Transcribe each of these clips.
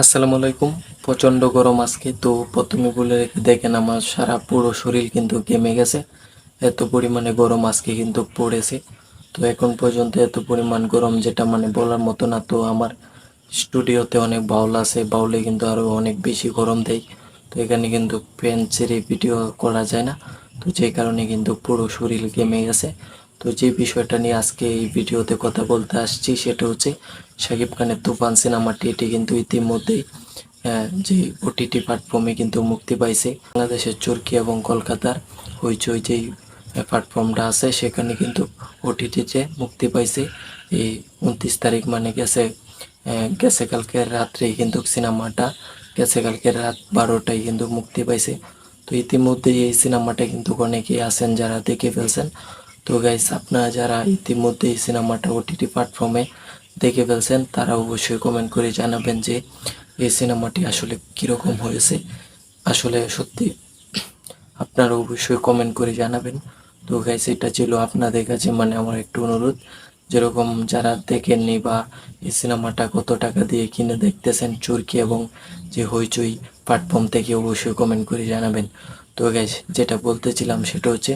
আসসালামু আলাইকুম। প্রচণ্ড গরম আজকে। তো প্রথমে বলে রেখে দেখেন, আমার সারা পুরো শরীর কিন্তু ঘেমে গেছে। এত পরিমাণে গরম আজকে কিন্তু পড়েছে। তো এখন পর্যন্ত এত পরিমাণ গরম যেটা মানে বলার মতো না। তো আমার স্টুডিওতে অনেক বাউল আছে, বাউলে কিন্তু আরও অনেক বেশি গরম দেয়। তো এখানে কিন্তু ফ্যান ছেড়ে ভিডিও করা যায় না। তো যেই কারণে কিন্তু পুরো শরীর ঘেমে গেছে। তো যে বিষয়টা নিয়ে আজকে এই ভিডিওতে কথা বলতে আসছি সেটা হচ্ছে শাকিব খানের তুফান সিনেমাটি। এটি কিন্তু ইতিমধ্যেই যে ওটিটি প্ল্যাটফর্মে কিন্তু মুক্তি পাইছে। বাংলাদেশের চরকি এবং কলকাতার হইচই যেই প্ল্যাটফর্মটা আছে সেখানে কিন্তু ওটিটিতে মুক্তি পাইছে এই 29 তারিখ, মানে গেছে কালকে রাত্রেই কিন্তু সিনেমাটা, গেছে কালকে রাত 12টায় কিন্তু মুক্তি পাইছে। তো ইতিমধ্যেই এই সিনেমাটা কিন্তু অনেকেই আছেন যারা দেখে ফেলছেন। তো গাইস, আপনারা যারা ইতিমধ্যে এই সিনেমাটা ওটিটি প্ল্যাটফর্মে দেখে ফেলছেন তারা অবশ্যই কমেন্ট করে জানাবেন যে এই সিনেমাটি আসলে কীরকম হয়েছে। আসলে সত্যি আপনারা অবশ্যই কমেন্ট করে জানাবেন। তো গাইস, এটা ছিল আপনাদের কাছে মানে আমার একটু অনুরোধ, যেরকম যারা দেখেননি বা এই সিনেমাটা কত টাকা দিয়ে কিনে দেখতেছেন চরকি এবং যে হইচই প্ল্যাটফর্ম থেকে, অবশ্যই কমেন্ট করে জানাবেন। তো গাইস, যেটা বলতেছিলাম সেটা হচ্ছে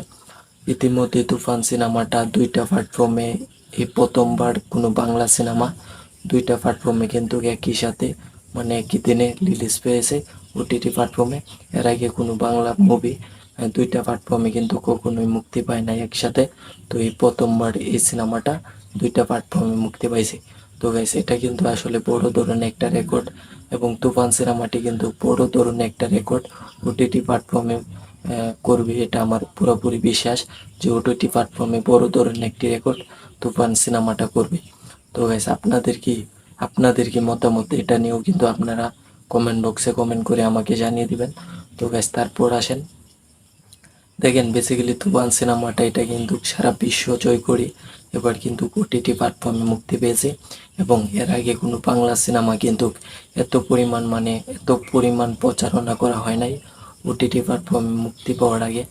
ইতিমধ্যে তুফান সিনেমাটা দুইটা প্ল্যাটফর্মে, এই প্রথমবার কোনো বাংলা সিনেমা দুইটা প্ল্যাটফর্মে কিন্তু একই সাথে মানে একই দিনে রিলিজ পেয়েছে ওটিটি প্ল্যাটফর্মে। এর আগে কোনো বাংলা মুভি দুইটা প্ল্যাটফর্মে কিন্তু কখনোই মুক্তি পায় নাই একসাথে। তো এই প্রথমবার এই সিনেমাটা দুইটা প্ল্যাটফর্মে মুক্তি পাইছে। তো গাইস, এটা কিন্তু আসলে বড় ধরনের একটা রেকর্ড, এবং তুফান সিনেমাটি কিন্তু বড় ধরনের একটা রেকর্ড ওটিটি প্ল্যাটফর্মে করবে, এটা আমার পুরোপুরি বিশ্বাস যে ওটিটি প্ল্যাটফর্মে বড় ধরনের একটি রেকর্ড তুফান সিনেমাটা করবে। তো গাইস, আপনাদের কি মতামত এটা নিয়েও কিন্তু আপনারা কমেন্ট বক্সে কমেন্ট করে আমাকে জানিয়ে দিবেন। তো গাইস, তারপর আসেন দেখেন, বেসিক্যালি তুফান সিনেমাটা এটা কিন্তু সারা বিশ্ব জয় করে এবার কিন্তু ওটিটি প্ল্যাটফর্মে মুক্তি পেয়েছে। এবং এর আগে কোনো বাংলা সিনেমা কিন্তু এত পরিমাণ প্রচারণা করা হয় নাই ওটিটি প্ল্যাটফর্মে মুক্তি পাওয়ার আগে।